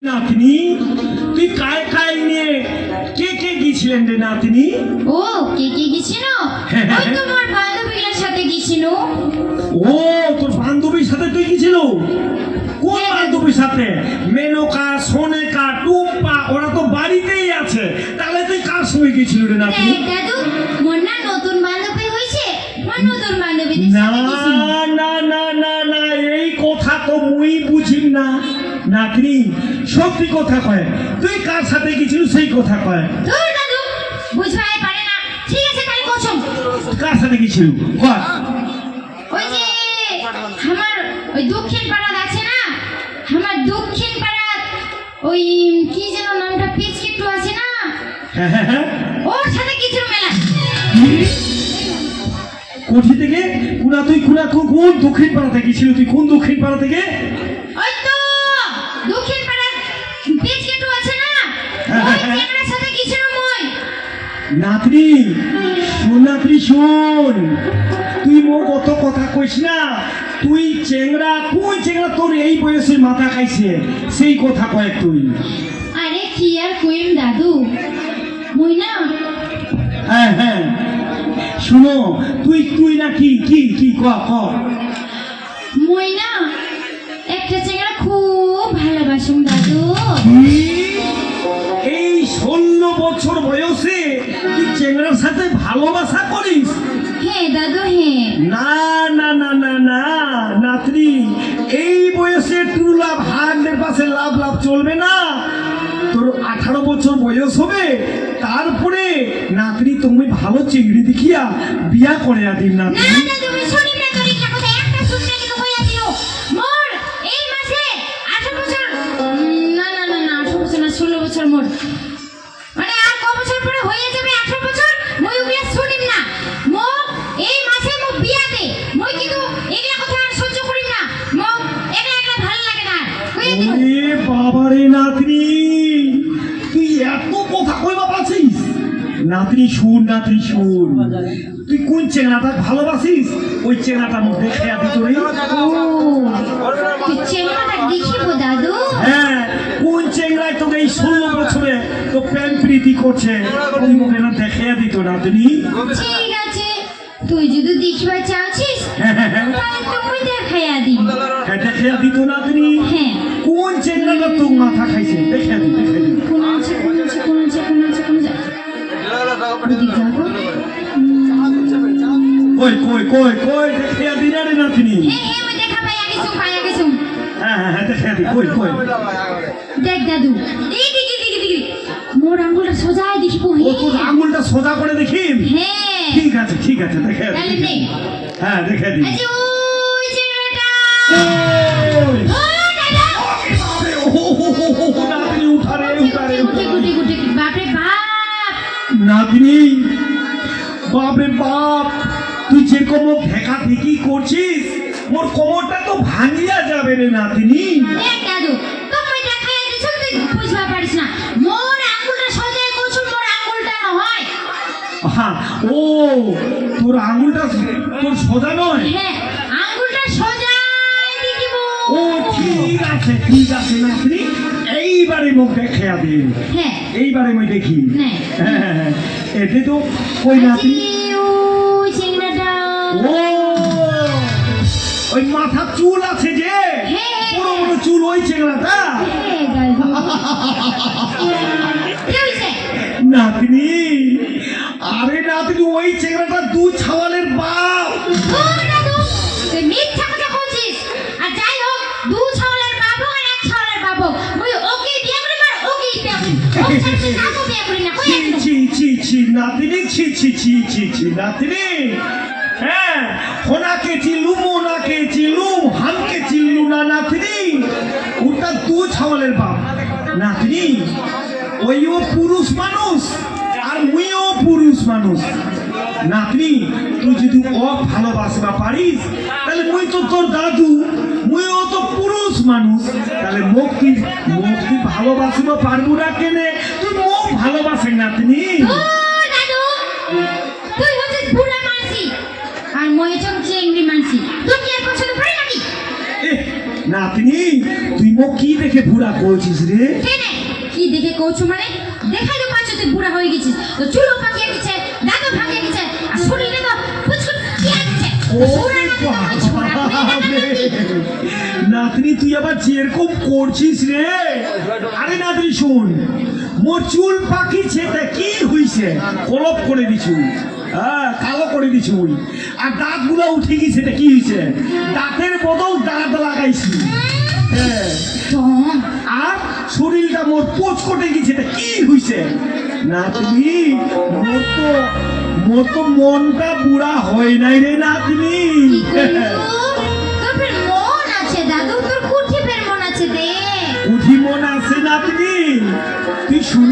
নাতনি তুই কায় কায় নিয়ে কে কে গিয়েছিলেন রে নাতনি? ও কে কে গেছিল? ওই তোমার বান্ধবীর সাথে গেছিল। ও তোর বান্ধবীর সাথে তুই গিয়েছিল? কোন বান্ধবীর সাথে? মেনকা, সোনেকা, টুম্পা, ওরা তো বাড়িতেই আছে। তাহলে তুই কার সঙ্গে গিয়েছিল রে নাতনি? দাদু মোর না নতুন বান্ধবী হইছে, মোর নতুন বান্ধবীর না সাথে গেছিল। না না না না, এই কথা তো মুই বুঝিম না নাতনি। সত্যি কথা কয়, তুই কার সাথে গেছিল সেই কথা কয়। তোর দাদু বুঝবাই পারে না। ঠিক আছে তাই কসম। কার সাথে গেছিল কয়? ওই যে আমার ওই দক্ষিণ পাড়া আছে না, আমার দক্ষিণ পাড়া ওই কি যেন নামটা পিচকিটু আছে না, হ্যাঁ হ্যাঁ হ্যাঁ, ওর সাথে কিছু মেলা। কোঠি থেকে কুনা, তুই কুনা কোন দক্ষিণ পাড়া থেকে গেছিল? তুই কোন দক্ষিণ পাড়া থেকে? ওই তো দক্ষিণ পাড়া পিচকিটু আছে না, ওই চ্যাংড়ার সাথে কিছু মই। নাতনি শোন, নাতনি শোন, তুই মোর কত কথা কইস না। তুই চেংড়া, কোন চেংড়া তোর এই বয়সে মাথা খাইছে সেই কথা কয় তুই? আরে কি আর কইম দাদু, মই না হ্যাঁ হ্যাঁ, শুনো, তুই তুই না কি কি কি ক ক। মই না একটা চ্যাংড়া খুব ভালোবাসুম দাদু। এই 16 বছর বয়সে তুই চেংড়ার সাথে ভালোবাসা করিস? হ্যাঁ দাদু হ্যাঁ। না না না না না নাতনি, এই বয়সে ট্রু লাভ হান্ড্রেড পার্সেন্ট লাভ লাভ চলবে না। তোর 18 বছর বয়স হবে, তারপরে নাতনি তুমি ভালো চিংড়ি দেখিয়া বিয়া করে আদিম না নাতনি। দাদু আমি শুনি না তোর একটা কথা, একটা শুনলে কিন্তু কইয়া দিও মোর এই মাসে 18 বছর, না না না না 18 বছর না 16 বছর মোর, মানে আর ক বছর পরে হয়ে যাবে 18 বছর। মই ওগুলা শুনিম না, মো এই মাসে মো বিয়া দে, মই কিন্তু এগুলা কথা আর সহ্য করিম না। মো এগুলা এগুলা ভালো লাগে না কইয়া দিও। ওরে বাবা রে নাতনি, তুই এত কথা কইবা পাছিস? নাতনি শুন, নাতনি শুন, তুই কোন চেনাটা ভালোবাসিস ওই চেনাটার মধ্যে খেয়া দিত রে। ও তুই চেংড়াটা দেখিব দাদু? হ্যাঁ, কোন চেংড়ায় তোকে এই 16 বছরে তো প্রেম প্রীতি করছে ওই মুখে না দেখিয়া দিত নাতনি। ঠিক আছে তুই যদি দেখিবা চাচ্ছিস তাহলে তো মই দেখাইয়া দিই। হ্যাঁ দেখিয়া দিত নাতনি। হ্যাঁ কোন চেংড়াটা তোর মাথা খাইছে দেখিয়া দিত, দেখিয়া দিত। কোন আছে কোন আছে কোন আছে কোন আছে কোন আছে ওদিকে যাবো। কই কই কই কই দেখিয়া দি না রে নাতনি। হ্যাঁ হ্যাঁ মই দেখা পাইয়া গেছুম। হ্যাঁ হ্যাঁ হ্যাঁ, দেখিয়া দি, কই কই। দেখ দাদু এই দিকে দিকে দিকে মোর আঙ্গুলটা সোজাই দেখিব। ও তোর আঙুলটা সোজা করে দেখিম? হ্যাঁ ঠিক আছে ঠিক আছে, দেখিয়া দি। তাহলে নে হ্যাঁ দেখিয়া দি। আজ ওই চেংড়াটা। ওই, ও দাদা বাপরে, ও হো হো হো হো, নাতনি উঠা রে, উঠা রে, উঠা গুটি রে। গুটি গুটি বাপরে বাপ। নাতনি বাপরে বাপ, তুই যে কোমর ঢেকা ঢেকি করছিস মোর কোমরটা তো ভাঙিয়া যাবে রে নাতনি। দেখ দাদু তুমি দেখাইয়া দিছো, তুই বুঝবা পারিস না। মোর আঙ্গুলটা সোজাই করছুম, মোর আঙ্গুলটা নহয়। হ্যাঁ, ও তোর আঙুলটা তোর সোজা নয়? হ্যাঁ আঙ্গুলটা সোজাই দেখিব। ও ঠিক আছে নাতনি, এইবারে মুখ দেখিয়া দে। হ্যাঁ এইবারে মই দেখি। হ্যাঁ। হ্যাঁ হ্যাঁ, হ্যাঁ, এতে তো ওই নাতনি। ওই চেংড়াটা। ও ওই মাথা চুল আছে যে, হ্যাঁ। বড় বড় চুল, ওই চেংড়াটা। হ্যাঁ দাদু কি হইছে? নাতনি, আরে নাতনি, ওই চেংড়াটা দু ছাওয়ালের বাপ। ও দাদু তুই মিথ্যা কথা কইছিস। আর যাই হোক দু ছাওয়ালের বাপ হোক আর এক ছাওয়ালের বাপ হোক, মই ওকে বিয়ে করিম আর ওকেই বিয়ে করিম। ওকে ছাড়া কাউকে বিয়ে করি না। কই একদম ছি ছি ছি নাতনি, ছি ছি ছি ছি ছি নাতনি। হ্যাঁ, হোনাকে চিল্লু, মোনাকে চিল্লু, হামকে চিল্লু না নাতনি। ওটা দু ছাওয়ালের বাপ নাতনি। ওইও পুরুষ মানুষ আর মুইও পুরুষ মানুষ নাতনি। তুই যদি ও ভালোবাসবা পারিস তাহলে মুই তো তোর দাদু, মুইও তো পুরুষ মানুষ, তাহলে মুক্তি মুক্তি ভালোবাসিবা পারবো না কেনে? তুই মুখ ভালোবাসে নাতনি। ও দাদু তুই হচ্ছিস বুড়া মানসি আর মই হচ্ছি চেংড়ি মানসি। তুই কি আর পছন্দ করে নাকি? এ নাতনি তুই মো কি দেখে বুড়া করছিস রে? কেনে কি দেখে কৌছো মানে দেখাই তো পাচ্ছ তুই বুড়া হয়ে গেছিস তো চুলও পাকিয়ে গেছে দাঁতও ভাঙে গেছে আর শরীরে তো ফুচকুট দিয়ে গেছে ওরে বাবারে! নাতনি তুই আবার যেরকম করছিস রে। আরে নাতনি শোন, মোর চুল পাকিছে তা কি হইছে? কলপ করে দিছু, হ্যাঁ কালো করে দিছু। আর দাঁত গুলা উঠে গেছে তা কি হইছে? দাঁতের বদল দাঁত লাগাইছি। হ্যাঁ, আর শরীরটা মোর পোচ করে গেছে তা কি হইছে? নাতনি মোর তো মনটা বুড়া হয় নাই রে নাতনি। কি করলো তোর ফের মন আছে দাদু তোর কুঠি ফের মন আছে দে উঠি মন আছে নাতনি, তুই শুন।